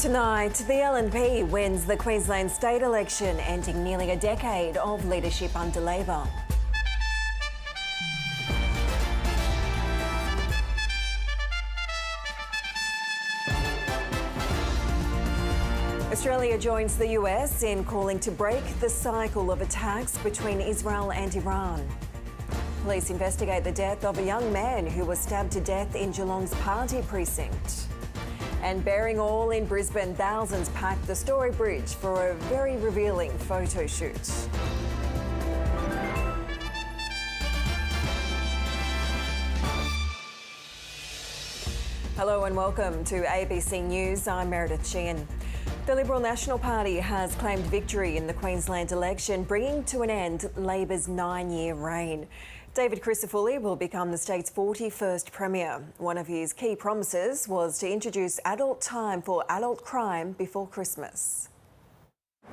Tonight, the LNP wins the Queensland state election, ending nearly a decade of leadership under Labor. Australia joins the US in calling to break the cycle of attacks between Israel and Iran. Police investigate the death of a young man who was stabbed to death in Geelong's party precinct. And bearing all in Brisbane, thousands packed the Story Bridge for a very revealing photo shoot. Hello and welcome to ABC News. I'm Meredith Sheehan. The Liberal National Party has claimed victory in the Queensland election, bringing to an end Labor's 9-year reign. David Crisafulli will become the state's 41st Premier. One of his key promises was to introduce adult time for adult crime before Christmas.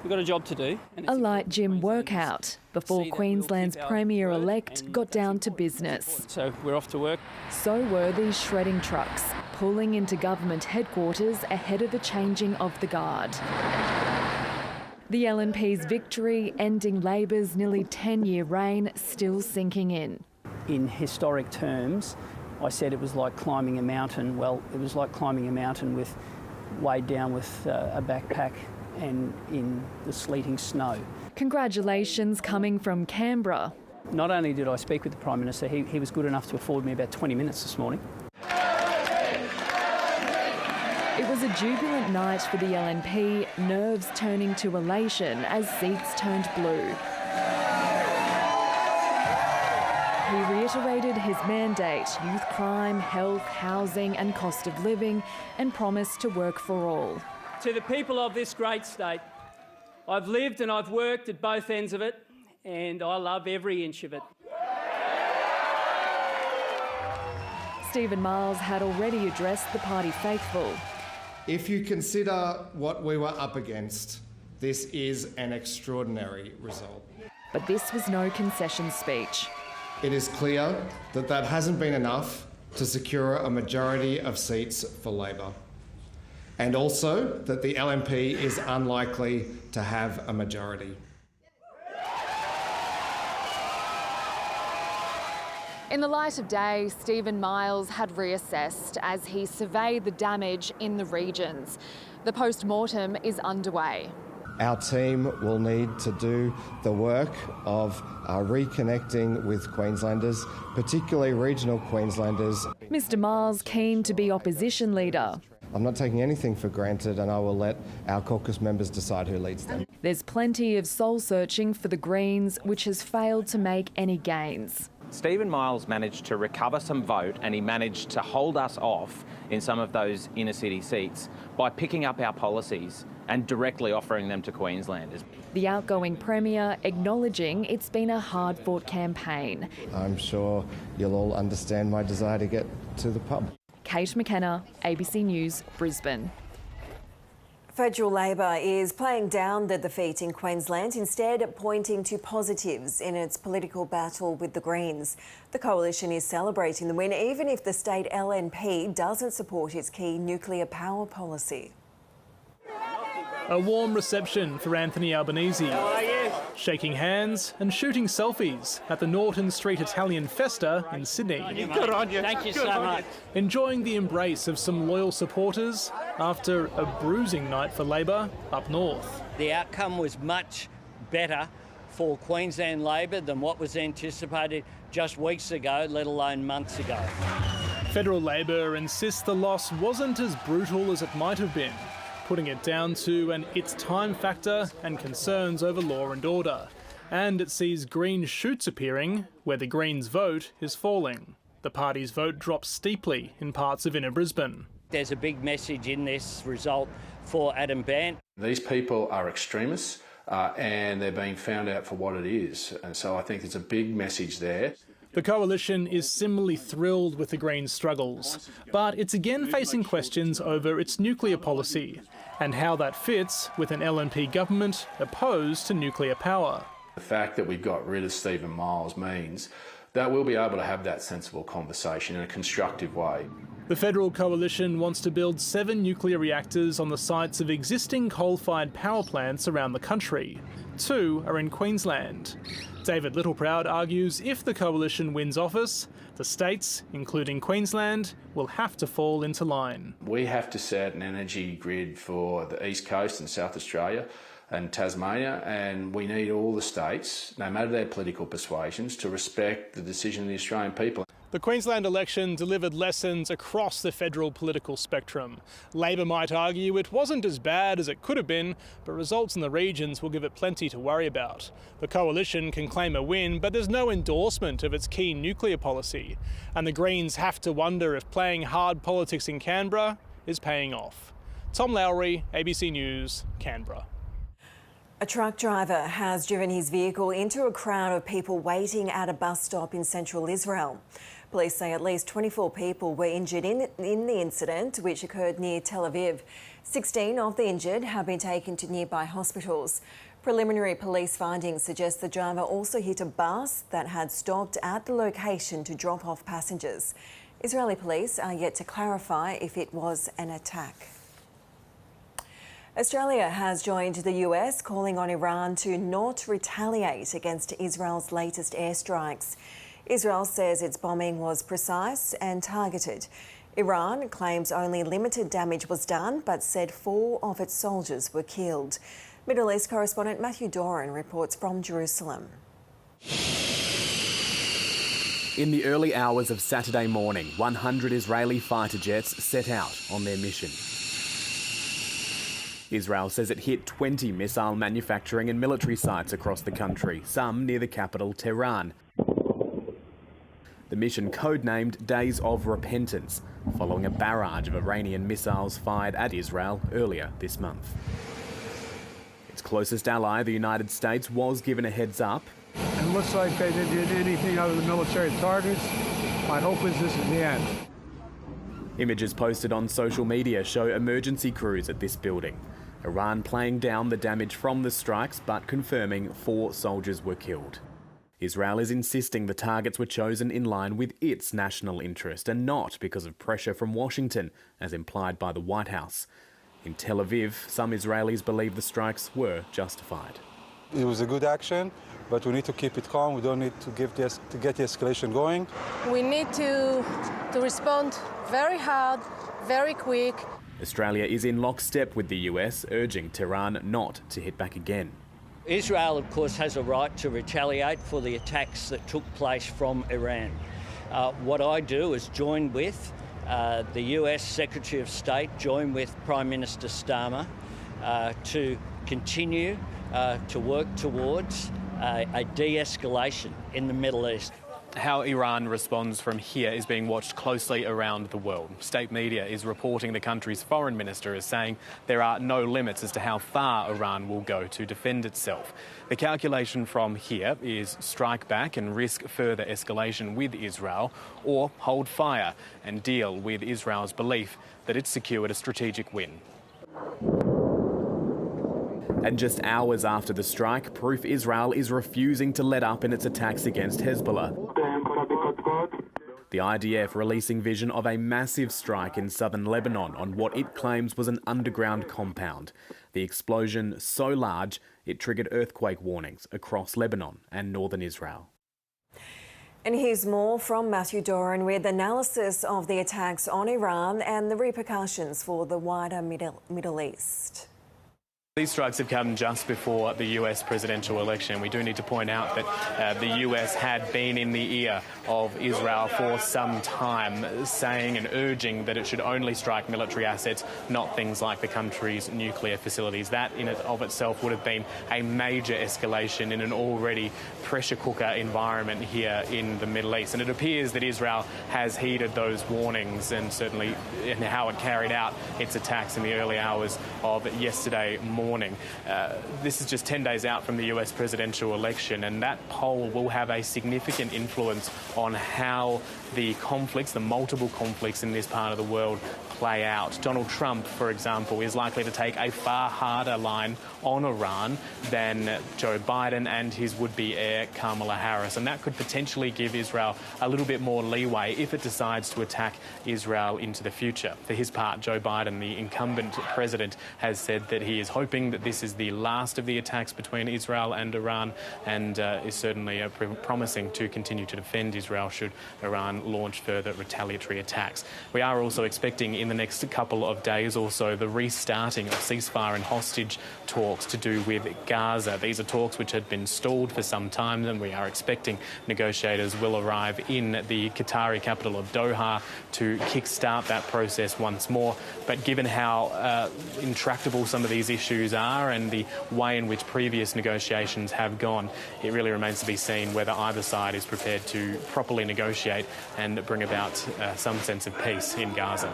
We've got a job to do. A light gym workout before Queensland's Premier-elect got down to business. So we're off to work. So were these shredding trucks, pulling into government headquarters ahead of the changing of the guard. The LNP's victory, ending Labor's nearly 10-year reign, still sinking in. In historic terms, I said it was like climbing a mountain. Well, it was like climbing a mountain with weighed down with a backpack and in the sleeting snow. Congratulations coming from Canberra. Not only did I speak with the Prime Minister, he was good enough to afford me about 20 minutes this morning. It was a jubilant night for the LNP, nerves turning to elation as seats turned blue. He reiterated his mandate: youth crime, health, housing and cost of living, and promised to work for all. To the people of this great state, I've lived and I've worked at both ends of it, and I love every inch of it. Stephen Miles had already addressed the party faithful. If you consider what we were up against, this is an extraordinary result. But this was no concession speech. It is clear that that hasn't been enough to secure a majority of seats for Labor, and also that the LNP is unlikely to have a majority. In the light of day, Stephen Miles had reassessed as he surveyed the damage in the regions. The post-mortem is underway. Our team will need to do the work of reconnecting with Queenslanders, particularly regional Queenslanders. Mr Miles keen to be opposition leader. I'm not taking anything for granted, and I will let our caucus members decide who leads them. There's plenty of soul-searching for the Greens, which has failed to make any gains. Stephen Miles managed to recover some vote, and he managed to hold us off in some of those inner city seats by picking up our policies and directly offering them to Queenslanders. The outgoing Premier acknowledging it's been a hard-fought campaign. I'm sure you'll all understand my desire to get to the pub. Kate McKenna, ABC News, Brisbane. Federal Labor is playing down the defeat in Queensland, instead pointing to positives in its political battle with the Greens. The coalition is celebrating the win, even if the state LNP doesn't support its key nuclear power policy. A warm reception for Anthony Albanese. How are you? Shaking hands and shooting selfies at the Norton Street Italian Festa in Sydney. Good on you. Thank you so much. Enjoying the embrace of some loyal supporters after a bruising night for Labor up north. The outcome was much better for Queensland Labor than what was anticipated just weeks ago, let alone months ago. Federal Labor insists the loss wasn't as brutal as it might have been, putting it down to an it's time factor and concerns over law and order. And it sees green shoots appearing where the Greens' vote is falling. The party's vote drops steeply in parts of inner Brisbane. There's a big message in this result for Adam Bandt. These people are extremists and they're being found out for what it is. And so I think it's a big message there. The coalition is similarly thrilled with the Greens' struggles, but it's again facing questions over its nuclear policy and how that fits with an LNP government opposed to nuclear power. The fact that we've got rid of Stephen Miles means that we'll be able to have that sensible conversation in a constructive way. The federal coalition wants to build 7 nuclear reactors on the sites of existing coal-fired power plants around the country. 2 are in Queensland. David Littleproud argues if the coalition wins office, the states, including Queensland, will have to fall into line. We have to set an energy grid for the East Coast and South Australia and Tasmania, and we need all the states, no matter their political persuasions, to respect the decision of the Australian people. The Queensland election delivered lessons across the federal political spectrum. Labor might argue it wasn't as bad as it could have been, but results in the regions will give it plenty to worry about. The coalition can claim a win, but there's no endorsement of its key nuclear policy. And the Greens have to wonder if playing hard politics in Canberra is paying off. Tom Lowry, ABC News, Canberra. A truck driver has driven his vehicle into a crowd of people waiting at a bus stop in central Israel. Police say at least 24 people were injured in the incident, which occurred near Tel Aviv. 16 of the injured have been taken to nearby hospitals. Preliminary police findings suggest the driver also hit a bus that had stopped at the location to drop off passengers. Israeli police are yet to clarify if it was an attack. Australia has joined the US calling on Iran to not retaliate against Israel's latest airstrikes. Israel says its bombing was precise and targeted. Iran claims only limited damage was done, but said 4 of its soldiers were killed. Middle East correspondent Matthew Doran reports from Jerusalem. In the early hours of Saturday morning, 100 Israeli fighter jets set out on their mission. Israel says it hit 20 missile manufacturing and military sites across the country, some near the capital, Tehran. The mission codenamed Days of Repentance, following a barrage of Iranian missiles fired at Israel earlier this month. Its closest ally, the United States, was given a heads up. It looks like they didn't do anything other than military targets. My hope is this is the end. Images posted on social media show emergency crews at this building. Iran playing down the damage from the strikes, but confirming 4 soldiers were killed. Israel is insisting the targets were chosen in line with its national interest and not because of pressure from Washington, as implied by the White House. In Tel Aviv, some Israelis believe the strikes were justified. It was a good action, but we need to keep it calm. We don't need to get the escalation going. We need to respond very hard, very quick. Australia is in lockstep with the US, urging Tehran not to hit back again. Israel, of course, has a right to retaliate for the attacks that took place from Iran. What I do is join with the US Secretary of State, join with Prime Minister Starmer to continue to work towards a de-escalation in the Middle East. How Iran responds from here is being watched closely around the world. State media is reporting the country's foreign minister is saying there are no limits as to how far Iran will go to defend itself. The calculation from here is strike back and risk further escalation with Israel, or hold fire and deal with Israel's belief that it's secured a strategic win. And just hours after the strike, proof Israel is refusing to let up in its attacks against Hezbollah. The IDF releasing vision of a massive strike in southern Lebanon on what it claims was an underground compound. The explosion so large, it triggered earthquake warnings across Lebanon and northern Israel. And here's more from Matthew Doran with analysis of the attacks on Iran and the repercussions for the wider Middle East. These strikes have come just before the US presidential election. We do need to point out that the US had been in the ear of Israel for some time, saying and urging that it should only strike military assets, not things like the country's nuclear facilities. That in and of itself would have been a major escalation in an already pressure cooker environment here in the Middle East. And it appears that Israel has heeded those warnings and certainly in how it carried out its attacks in the early hours of yesterday morning. morning. This is just 10 days out from the US presidential election, and that poll will have a significant influence on how the conflicts, the multiple conflicts in this part of the world, play out. Donald Trump, for example, is likely to take a far harder line on Iran than Joe Biden and his would-be heir Kamala Harris, and that could potentially give Israel a little bit more leeway if it decides to attack Israel into the future. For his part, Joe Biden, the incumbent president, has said that he is hoping that this is the last of the attacks between Israel and Iran, and is certainly promising to continue to defend Israel should Iran launch further retaliatory attacks. We are also expecting in the next couple of days also the restarting of ceasefire and hostage talks to do with Gaza. These are talks which had been stalled for some time, and we are expecting negotiators will arrive in the Qatari capital of Doha to kickstart that process once more. But given how intractable some of these issues are and the way in which previous negotiations have gone, it really remains to be seen whether either side is prepared to properly negotiate and bring about some sense of peace in Gaza.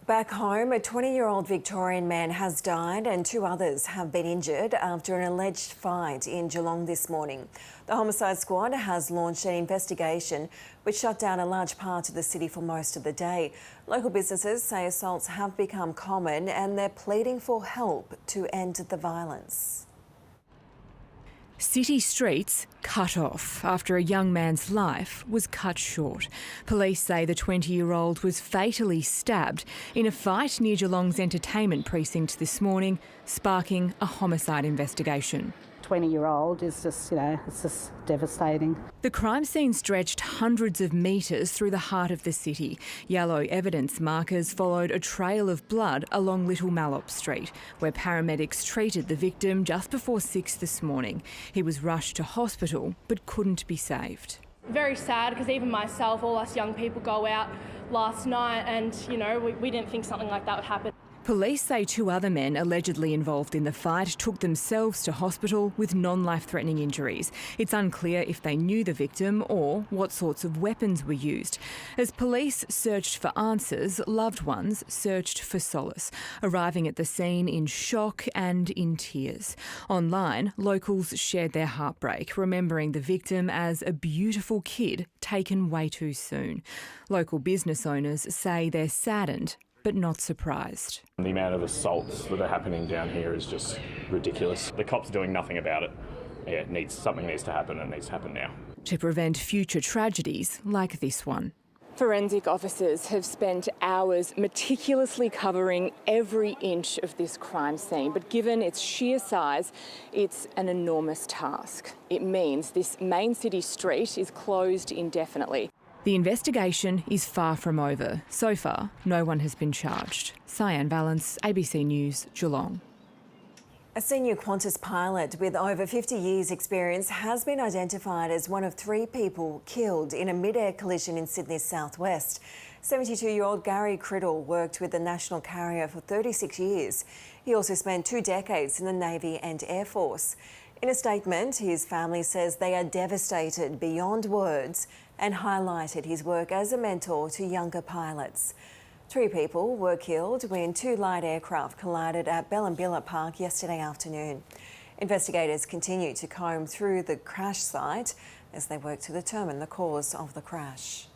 Back home, a 20-year-old Victorian man has died and 2 others have been injured after an alleged fight in Geelong this morning. The homicide squad has launched an investigation which shut down a large part of the city for most of the day. Local businesses say assaults have become common and they're pleading for help to end the violence. City streets cut off after a young man's life was cut short. Police say the 20-year-old was fatally stabbed in a fight near Geelong's entertainment precinct this morning, sparking a homicide investigation. 20-year-old is just, it's just devastating. The crime scene stretched hundreds of metres through the heart of the city. Yellow evidence markers followed a trail of blood along Little Mallop Street, where paramedics treated the victim just before 6 this morning. He was rushed to hospital but couldn't be saved. Very sad, because even myself, all us young people go out last night and, we didn't think something like that would happen. Police say 2 other men allegedly involved in the fight took themselves to hospital with non-life-threatening injuries. It's unclear if they knew the victim or what sorts of weapons were used. As police searched for answers, loved ones searched for solace, arriving at the scene in shock and in tears. Online, locals shared their heartbreak, remembering the victim as a beautiful kid taken way too soon. Local business owners say they're saddened but not surprised. The amount of assaults that are happening down here is just ridiculous. The cops are doing nothing about it. Yeah, something needs to happen, and it needs to happen now. To prevent future tragedies like this one. Forensic officers have spent hours meticulously covering every inch of this crime scene, but given its sheer size, it's an enormous task. It means this main city street is closed indefinitely. The investigation is far from over. So far, no one has been charged. Cyan Valance, ABC News, Geelong. A senior Qantas pilot with over 50 years' experience has been identified as one of 3 people killed in a mid-air collision in Sydney's southwest. 72-year-old Gary Criddle worked with the national carrier for 36 years. He also spent 2 decades in the Navy and Air Force. In a statement, his family says they are devastated beyond words and highlighted his work as a mentor to younger pilots. 3 people were killed when 2 light aircraft collided at Bellumbilla Park yesterday afternoon. Investigators continue to comb through the crash site as they work to determine the cause of the crash.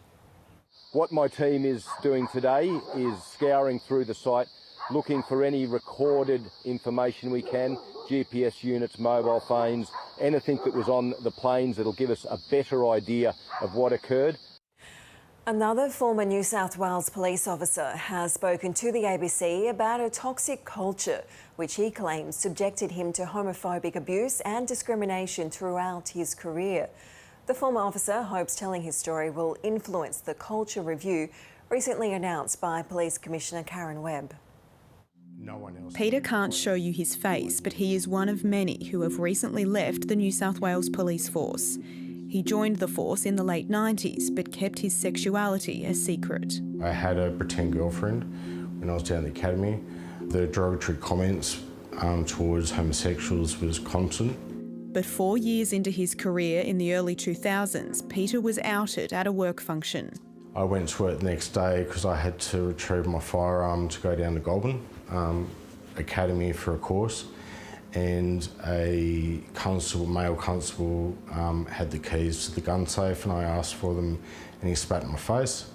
What my team is doing today is scouring through the site, looking for any recorded information we can, GPS units, mobile phones, anything that was on the planes that'll give us a better idea of what occurred. Another former New South Wales police officer has spoken to the ABC about a toxic culture which he claims subjected him to homophobic abuse and discrimination throughout his career. The former officer hopes telling his story will influence the culture review recently announced by Police Commissioner Karen Webb. Peter can't show you his face, but he is one of many who have recently left the New South Wales Police Force. He joined the force in the late 90s, but kept his sexuality a secret. I had a pretend girlfriend when I was down at the academy. The derogatory comments towards homosexuals was constant. But 4 years into his career in the early 2000s, Peter was outed at a work function. I went to work the next day because I had to retrieve my firearm to go down to Goulburn. academy for a course, and a constable, male constable, had the keys to the gun safe, and I asked for them, and he spat in my face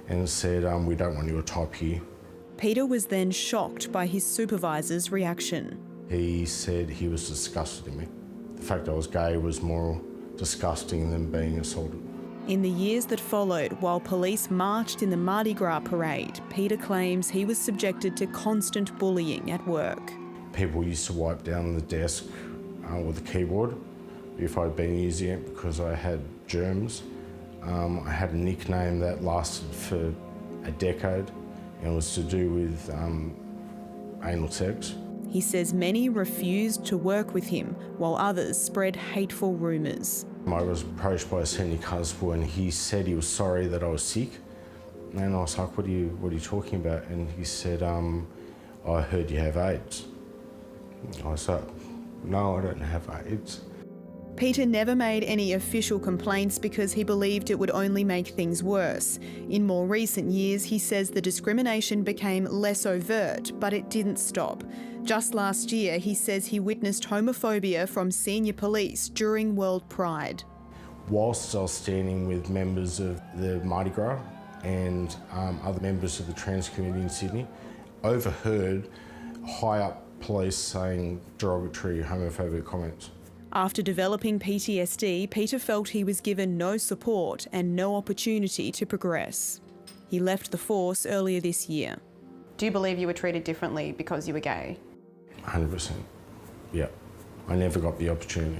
and said, "We don't want your type here." Peter was then shocked by his supervisor's reaction. He said he was disgusted in me. The fact I was gay was more disgusting than being assaulted. In the years that followed, while police marched in the Mardi Gras parade, Peter claims he was subjected to constant bullying at work. People used to wipe down the desk with a keyboard if I'd been using it because I had germs. I had a nickname that lasted for a decade, and it was to do with anal sex. He says many refused to work with him, while others spread hateful rumours. I was approached by a senior constable, and he said he was sorry that I was sick. And I was like, what are you talking about? And he said, I heard you have AIDS. I was like, no, I don't have AIDS. Peter never made any official complaints because he believed it would only make things worse. In more recent years, he says the discrimination became less overt, but it didn't stop. Just last year, he says he witnessed homophobia from senior police during World Pride. Whilst I was standing with members of the Mardi Gras and other members of the trans community in Sydney, overheard high-up police saying derogatory homophobic comments. After developing PTSD, Peter felt he was given no support and no opportunity to progress. He left the force earlier this year. Do you believe you were treated differently because you were gay? 100%. Yeah. I never got the opportunity.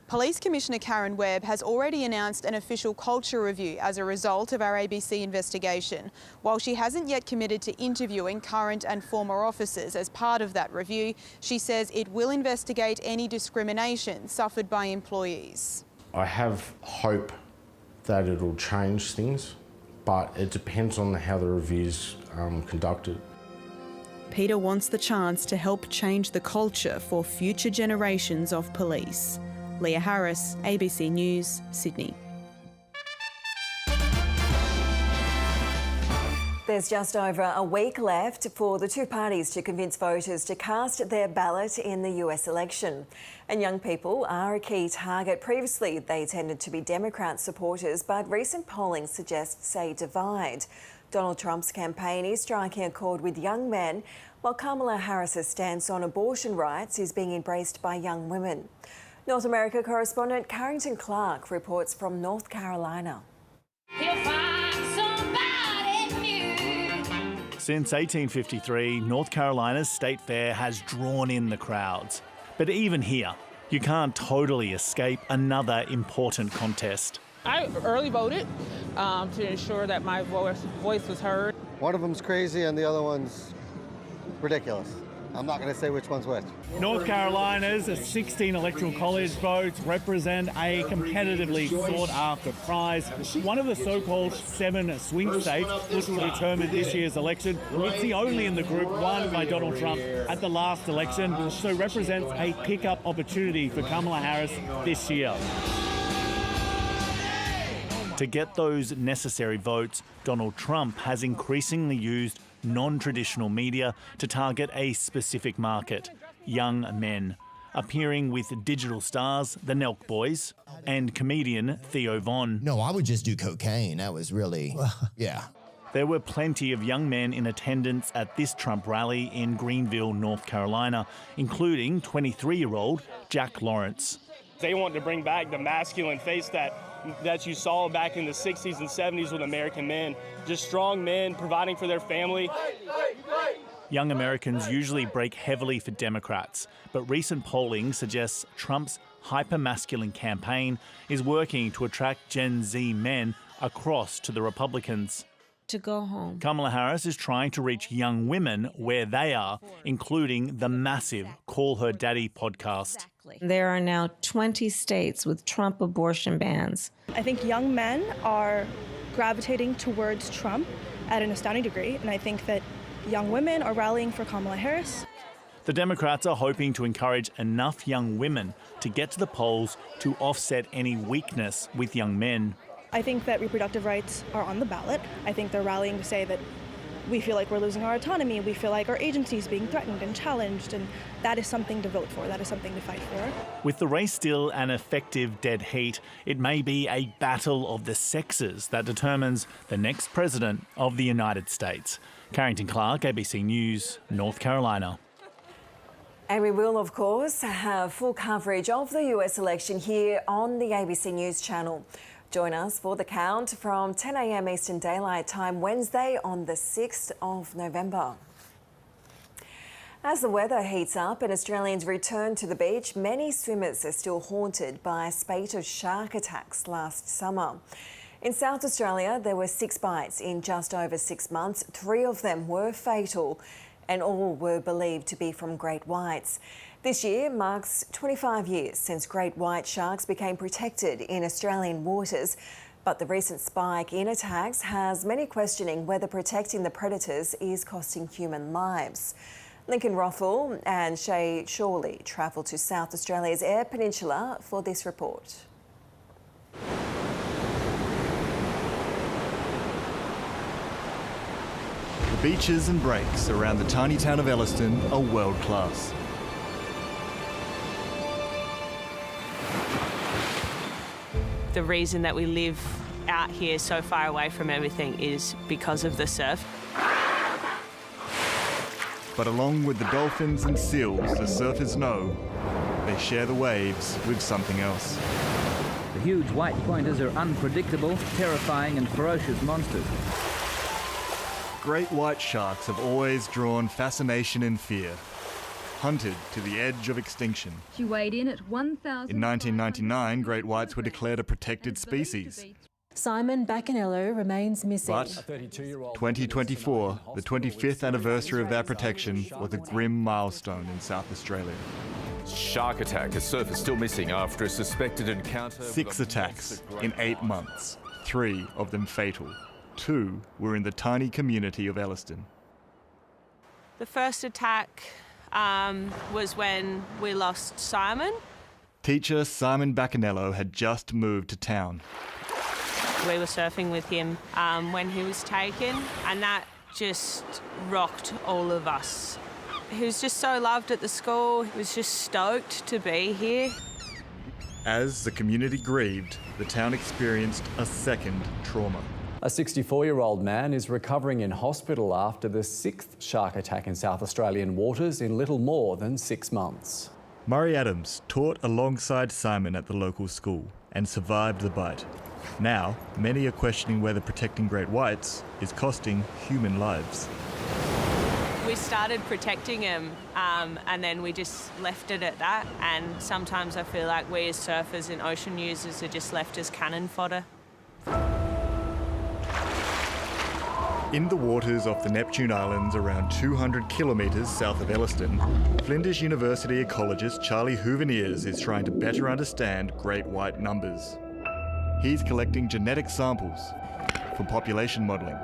Police Commissioner Karen Webb has already announced an official culture review as a result of our ABC investigation. While she hasn't yet committed to interviewing current and former officers as part of that review, she says it will investigate any discrimination suffered by employees. I have hope that it'll change things, but it depends on how the review's conducted. Peter wants the chance to help change the culture for future generations of police. Leah Harris, ABC News, Sydney. There's just over a week left for the two parties to convince voters to cast their ballot in the US election. And young people are a key target. Previously, they tended to be Democrat supporters, but recent polling suggests a divide. Donald Trump's campaign is striking a chord with young men, while Kamala Harris's stance on abortion rights is being embraced by young women. North America correspondent Carrington Clark reports from North Carolina. Since 1853, North Carolina's state fair has drawn in the crowds. But even here, you can't totally escape another important contest. I early voted to ensure that my voice was heard. One of them's crazy and the other one's ridiculous. I'm not going to say which one's which. North Carolina's 16 electoral college votes represent a competitively sought-after prize. One of the so-called 7 swing states was to determine this year's election. It's the only in the group won by Donald Trump at the last election, so represents a pick-up opportunity for Kamala Harris this year. To get those necessary votes, Donald Trump has increasingly used non-traditional media to target a specific market, young men, appearing with digital stars, the Nelk Boys, and comedian Theo Von. No, I would just do cocaine. That was really, yeah. There were plenty of young men in attendance at this Trump rally in Greenville, North Carolina, including 23-year-old Jack Lawrence. They want to bring back the masculine face that you saw back in the 60s and 70s with American men. Just strong men providing for their family. Young Americans usually break heavily for Democrats, but recent polling suggests Trump's hyper-masculine campaign is working to attract Gen Z men across to the Republicans. To go home. Kamala Harris is trying to reach young women where they are, including the massive Call Her Daddy podcast. There are now 20 states with Trump abortion bans. I think young men are gravitating towards Trump at an astounding degree, and I think that young women are rallying for Kamala Harris. The Democrats are hoping to encourage enough young women to get to the polls to offset any weakness with young men. I think that reproductive rights are on the ballot. I think they're rallying to say that we feel like we're losing our autonomy, we feel like our agency is being threatened and challenged, and that is something to vote for, that is something to fight for. With the race still an effective dead heat, it may be a battle of the sexes that determines the next president of the United States. Carrington Clark, ABC News, North Carolina. And we will, of course, have full coverage of the US election here on the ABC News channel. Join us for the count from 10 a.m. Eastern Daylight Time, Wednesday on the 6th of November. As the weather heats up and Australians return to the beach, many swimmers are still haunted by a spate of shark attacks last summer. In South Australia, there were 6 bites in just over 6 months. 3 of them were fatal, and all were believed to be from great whites. This year marks 25 years since great white sharks became protected in Australian waters, but the recent spike in attacks has many questioning whether protecting the predators is costing human lives. Lincoln Rothwell and Shay Shawley travelled to South Australia's Eyre Peninsula for this report. The beaches and breaks around the tiny town of Elliston are world class. The reason that we live out here so far away from everything is because of the surf. But along with the dolphins and seals, the surfers know they share the waves with something else. The huge white pointers are unpredictable, terrifying and ferocious monsters. Great white sharks have always drawn fascination and fear, hunted to the edge of extinction. She weighed in at 1,000. In 1999, great whites were declared a protected species. Simon Baccanello remains missing. But 2024, the 25th anniversary of that protection, was a grim milestone in South Australia. Shark attack. A surfer still missing after a suspected encounter. 6 attacks in 8 months, 3 of them fatal. 2 were in the tiny community of Elliston. The first attack was when we lost Simon. Teacher Simon Baccanello had just moved to town. We were surfing with him when he was taken, and that just rocked all of us. He was just so loved at the school. He was just stoked to be here. As the community grieved, the town experienced a second trauma. A 64-year-old man is recovering in hospital after the 6th shark attack in South Australian waters in little more than 6 months. Murray Adams taught alongside Simon at the local school and survived the bite. Now, many are questioning whether protecting great whites is costing human lives. We started protecting him and then we just left it at that. And sometimes I feel like we as surfers and ocean users are just left as cannon fodder. In the waters off the Neptune Islands, around 200 kilometres south of Elliston, Flinders University ecologist Charlie Huveniers is trying to better understand great white numbers. He's collecting genetic samples for population modelling.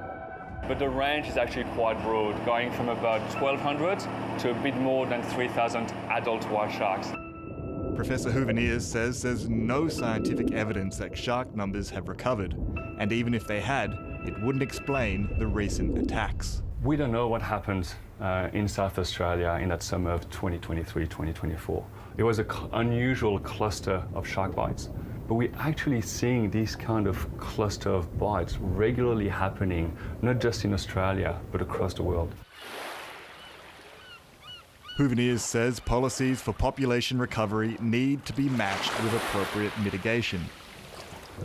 But the range is actually quite broad, going from about 1,200 to a bit more than 3,000 adult white sharks. Professor Huveniers says there's no scientific evidence that shark numbers have recovered, and even if they had, it wouldn't explain the recent attacks. We don't know what happened in South Australia in that summer of 2023-2024. It was an unusual cluster of shark bites, but we're actually seeing these kind of cluster of bites regularly happening, not just in Australia, but across the world. Huveniers says policies for population recovery need to be matched with appropriate mitigation,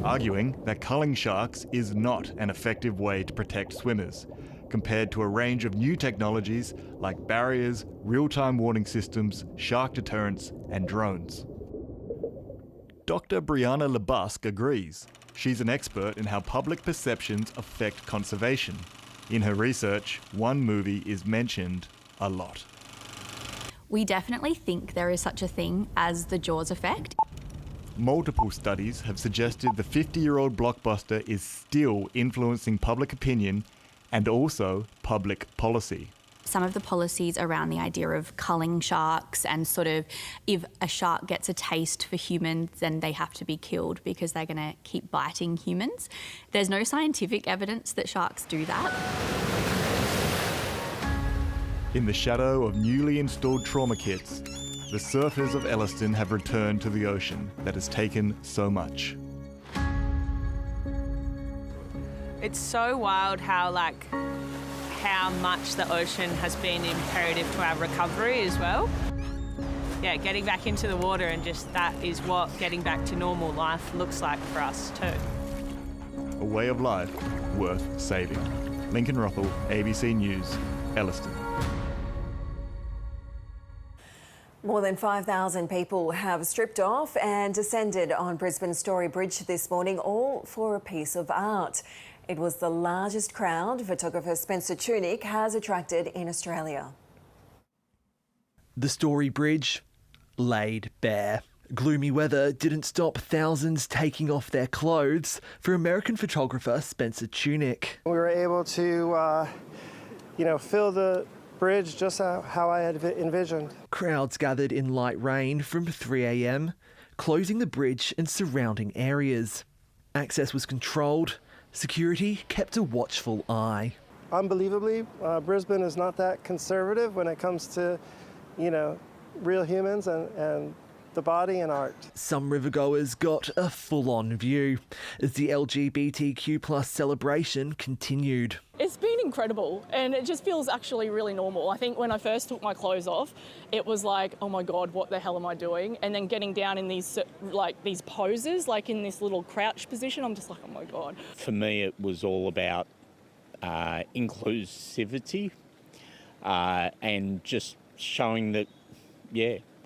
arguing that culling sharks is not an effective way to protect swimmers, compared to a range of new technologies like barriers, real-time warning systems, shark deterrents, and drones. Dr. Brianna Lebusque agrees. She's an expert in how public perceptions affect conservation. In her research, one movie is mentioned a lot. We definitely think there is such a thing as the Jaws effect. Multiple studies have suggested the 50-year-old blockbuster is still influencing public opinion and also public policy. Some of the policies around the idea of culling sharks and sort of if a shark gets a taste for humans, then they have to be killed because they're going to keep biting humans. There's no scientific evidence that sharks do that. In the shadow of newly installed trauma kits, the surfers of Elliston have returned to the ocean that has taken so much. It's so wild how much the ocean has been imperative to our recovery as well. Yeah, getting back into the water and just that is what getting back to normal life looks like for us too. A way of life worth saving. Lincoln Rothel, ABC News, Elliston. More than 5,000 people have stripped off and descended on Brisbane's Story Bridge this morning, all for a piece of art. It was the largest crowd photographer Spencer Tunick has attracted in Australia. The Story Bridge laid bare. Gloomy weather didn't stop thousands taking off their clothes for American photographer Spencer Tunick. We were able to, fill the bridge just how I had envisioned. Crowds gathered in light rain from 3 a.m, closing the bridge and surrounding areas. Access was controlled. Security kept a watchful eye. Unbelievably, Brisbane is not that conservative when it comes to, real humans and the body and art. Some rivergoers got a full-on view as the LGBTQ+ celebration continued. It's been incredible and it just feels actually really normal. I think when I first took my clothes off, it was like, oh my God, what the hell am I doing? And then getting down in these poses, in this little crouch position, I'm just like, oh my God. For me, it was all about inclusivity and just showing that,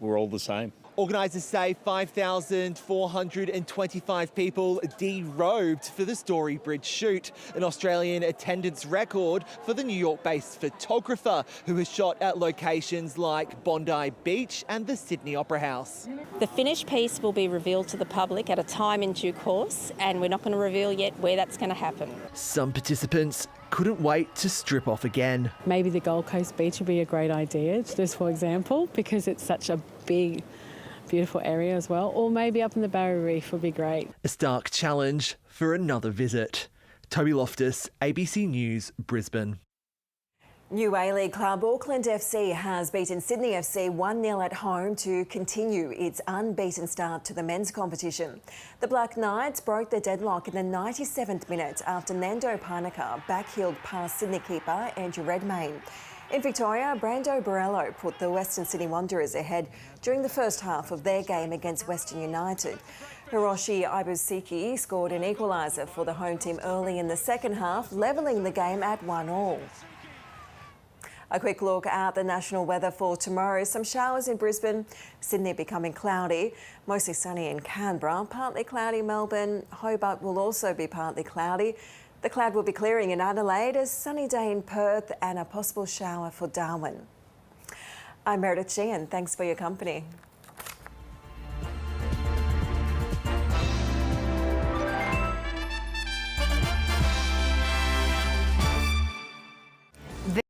we're all the same. Organisers say 5,425 people derobed for the Story Bridge shoot, an Australian attendance record for the New York-based photographer who has shot at locations like Bondi Beach and the Sydney Opera House. The finished piece will be revealed to the public at a time in due course, and we're not going to reveal yet where that's going to happen. Some participants couldn't wait to strip off again. Maybe the Gold Coast beach would be a great idea, just for example, because it's such a big, beautiful area as well. Or maybe up in the Barrier Reef would be great. A stark challenge for another visit. Toby Loftus, ABC News, Brisbane. New A-League club Auckland FC has beaten Sydney FC 1-0 at home to continue its unbeaten start to the men's competition. The Black Knights broke the deadlock in the 97th minute after Nando Parnaka backheeled past Sydney keeper Andrew Redmayne. In Victoria, Brando Borello put the Western Sydney Wanderers ahead during the first half of their game against Western United. Hiroshi Ibusiki scored an equaliser for the home team early in the second half, levelling the game at 1-1. A quick look at the national weather for tomorrow. Some showers in Brisbane, Sydney becoming cloudy, mostly sunny in Canberra, partly cloudy Melbourne, Hobart will also be partly cloudy. The cloud will be clearing in Adelaide, a sunny day in Perth and a possible shower for Darwin. I'm Meredith Sheehan. Thanks for your company.